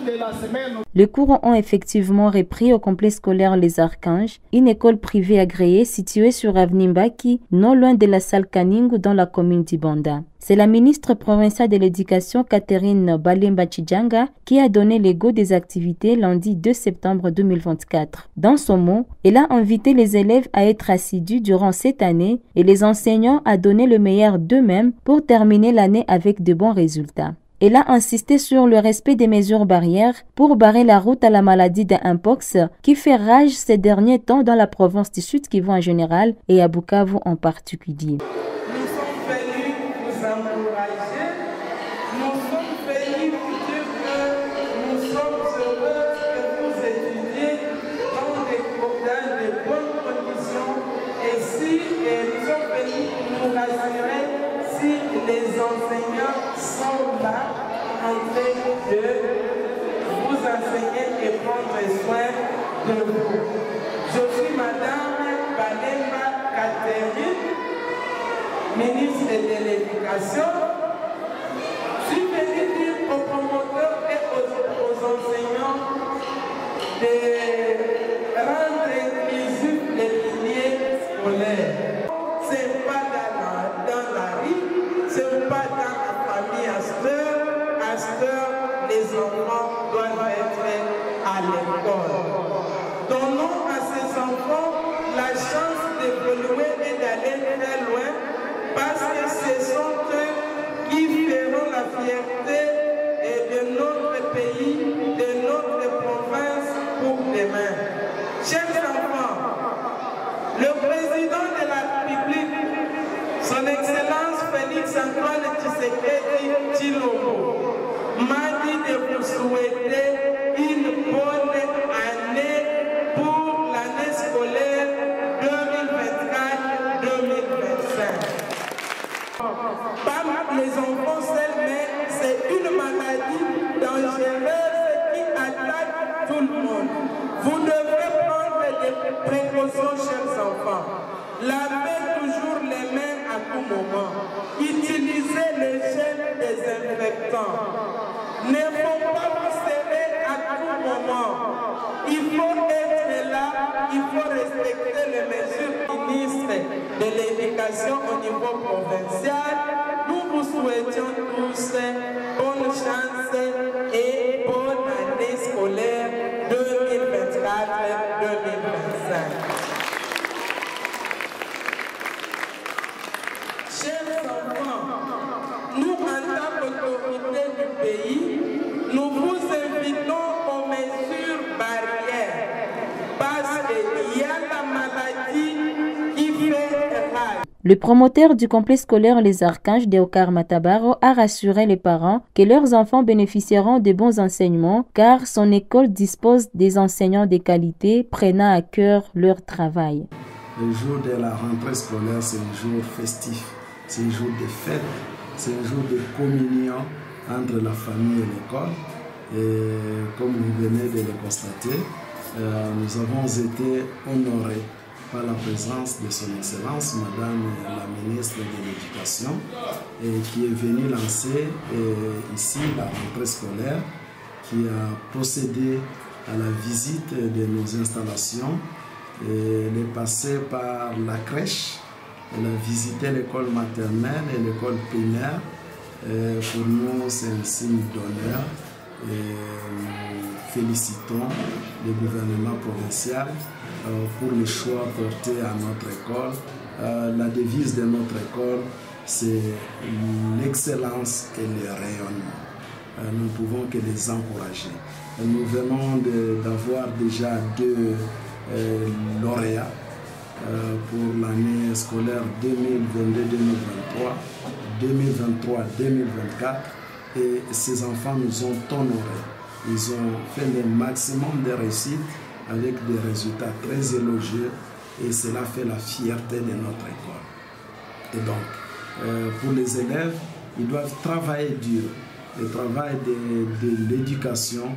de la semaine. Les cours ont effectivement repris au complexe scolaire Les Archanges, une école privée agréée située sur avenue Mbaki, non loin de la salle Kaningu dans la commune d'Ibanda. C'est la ministre provinciale de l'Éducation, Catherine Balemba Chidjanga, qui a donné le go des activités lundi 2 septembre 2024. Dans son mot, elle a invité les élèves à être assidus durant cette année et les enseignants à donner le meilleur d'eux-mêmes pour terminer l'année avec de bons résultats. Elle a insisté sur le respect des mesures barrières pour barrer la route à la maladie de Mpox qui fait rage ces derniers temps dans la province du Sud Kivu en général et à Bukavu en particulier. Les enseignants sont là en train de vous enseigner et prendre soin de vous. Je suis Madame Balemba Catherine, ministre de l'Éducation. Je suis venue dire aux promoteurs et aux enseignants de rendre inclusif les piliers scolaires. Ce n'est pas dans la rue, ce n'est pas dans la famille à cette heure, les enfants doivent être à l'école. Donnons à ces enfants la chance d'évoluer et d'aller très loin parce que ce sont eux qui feront la fierté de notre pays, de notre province pour demain. Chers enfants, le président de la République, son Excellence Félix Antoine Tshisekedi Tshilombo, m'a dit de vous souhaiter une bonne année pour l'année scolaire 2024-2025. Pas les enfants seuls, mais c'est une maladie dangereuse qui attaque tout le monde. Vous devez prendre des précautions, chers enfants. Lavez toujours les mains à tout moment. Utilisez les gels désinfectants. Ne faut pas vous serrer à tout moment. Il faut être là, il faut respecter les mesures du ministre de l'Éducation au niveau provincial. Nous vous souhaitons tous bonne chance et bonne année scolaire 2024-2025. Nous, en tant qu'autorité du pays, nous vous invitons aux mesures barrières parce qu'il y a la maladie qui fait rage. Le promoteur du complexe scolaire Les Archanges Deokar Matabaro a rassuré les parents que leurs enfants bénéficieront de bons enseignements car son école dispose des enseignants de qualité prenant à cœur leur travail. Le jour de la rentrée scolaire, c'est un jour festif, c'est un jour de fête, c'est un jour de communion entre la famille et l'école. Et comme vous venez de le constater, nous avons été honorés par la présence de son Excellence, Madame la ministre de l'Éducation, qui est venue lancer ici la rentrée scolaire, qui a procédé à la visite de nos installations. Elle est passée par la crèche, elle a visité l'école maternelle et l'école primaire. Pour nous, c'est un signe d'honneur. Nous félicitons le gouvernement provincial pour le choix porté à notre école. La devise de notre école, c'est l'excellence et le rayonnement. Nous ne pouvons que les encourager. Nous venons d'avoir déjà 2 lauréats pour l'année scolaire 2022-2023, 2023-2024. Et ces enfants nous ont honorés. Ils ont fait le maximum de réussite avec des résultats très élogieux et cela fait la fierté de notre école. Et donc, pour les élèves, ils doivent travailler dur. Le travail de l'éducation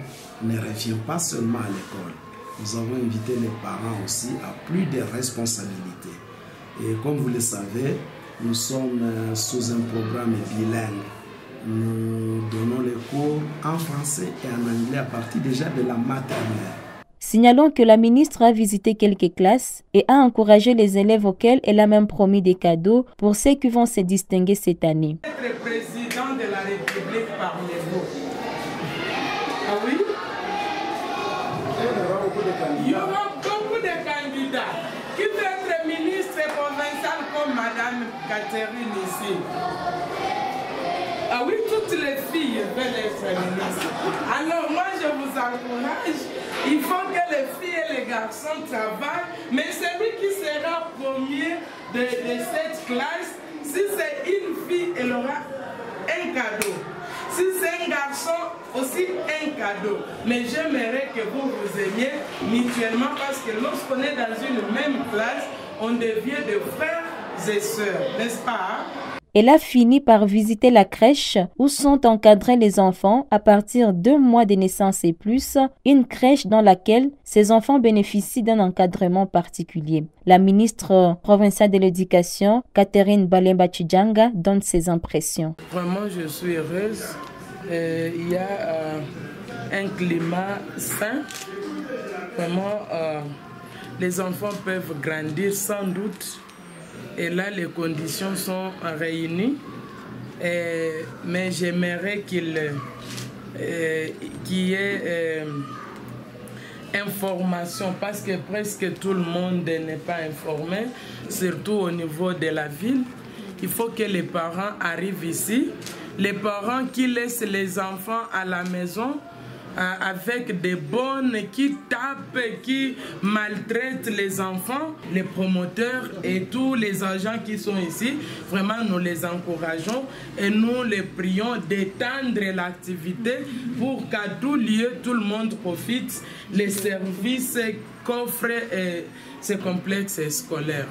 ne revient pas seulement à l'école. Nous avons invité les parents aussi à plus de responsabilités. Et comme vous le savez, nous sommes sous un programme bilingue. nous donnons les cours en français et en anglais à partir déjà de la maternelle. Signalons que la ministre a visité quelques classes et a encouragé les élèves auxquels elle a même promis des cadeaux pour ceux qui vont se distinguer cette année. Être président de la République parmi vous. Ah oui? Il y aura beaucoup de candidats qui veulent être ministre provincial comme Madame Catherine ici. Ah oui, toutes les filles veulent être ministres. Alors moi je vous encourage, il faut que les filles et les garçons travaillent, mais celui qui sera premier de cette classe, si c'est une fille, elle aura un cadeau. Si c'est un garçon, aussi un cadeau. Mais j'aimerais que vous vous aimiez mutuellement parce que lorsqu'on est dans une même classe, on devient de frères et sœurs, n'est-ce pas? Elle a fini par visiter la crèche où sont encadrés les enfants à partir de 2 mois de naissance et plus, une crèche dans laquelle ces enfants bénéficient d'un encadrement particulier. La ministre provinciale de l'Éducation, Catherine Balemba-Tshidjanga, donne ses impressions. Vraiment, je suis heureuse. Il y a un climat sain. Vraiment, les enfants peuvent grandir sans doute. Et là, les conditions sont réunies. Mais j'aimerais qu'il y ait information, parce que presque tout le monde n'est pas informé, surtout au niveau de la ville. Il faut que les parents arrivent ici. Les parents qui laissent les enfants à la maison, avec des bonnes qui tapent, qui maltraitent les enfants, les promoteurs et tous les agents qui sont ici, vraiment nous les encourageons et nous les prions d'étendre l'activité pour qu'à tout lieu tout le monde profite les services qu'offre ce complexe scolaire.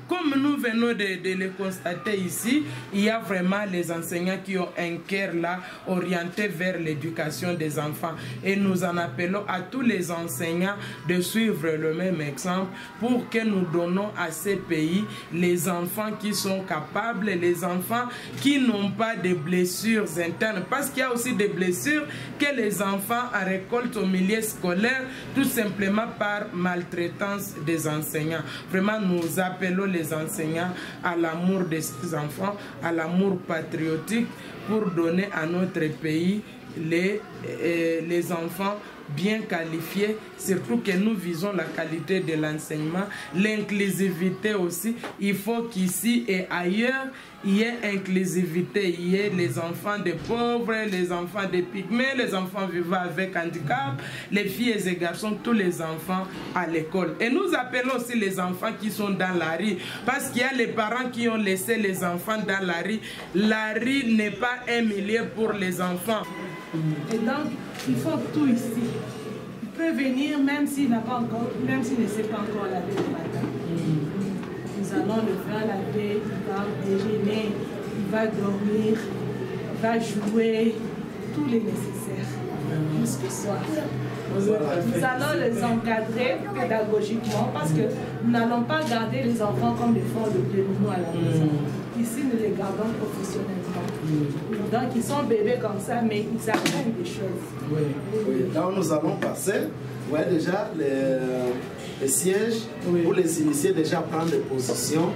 Comme nous venons de le constater ici, il y a vraiment les enseignants qui ont un cœur là orienté vers l'éducation des enfants. Et nous en appelons à tous les enseignants de suivre le même exemple pour que nous donnons à ces pays les enfants qui sont capables, les enfants qui n'ont pas de blessures internes. Parce qu'il y a aussi des blessures que les enfants récoltent au milieu scolaire tout simplement par maltraitance des enseignants. Vraiment, nous appelons les enseignants à l'amour de ces enfants, à l'amour patriotique pour donner à notre pays les enfants bien qualifiés, surtout que nous visons la qualité de l'enseignement, l'inclusivité aussi. Il faut qu'ici et ailleurs, il y ait inclusivité, il y ait les enfants des pauvres, les enfants des pygmées, les enfants vivant avec handicap, les filles et les garçons, tous les enfants à l'école. Et nous appelons aussi les enfants qui sont dans la rue, parce qu'il y a les parents qui ont laissé les enfants dans la rue. La rue n'est pas un milieu pour les enfants. Et donc, il faut tout ici. Il peut venir même s'il n'a pas encore, même s'il ne sait pas encore laver le matin. Nous allons le faire laver, il va déjeuner, il va dormir, il va jouer, tous les nécessaires jusqu'au soir. Nous allons les encadrer pédagogiquement parce que nous n'allons pas garder les enfants comme des fonds de nous à la maison. Ici, nous les gardons professionnellement. Donc, ils sont bébés comme ça, mais ils apprennent des choses. Oui. Là où nous allons passer, vous voyez déjà les sièges pour les initiés déjà prendre des positions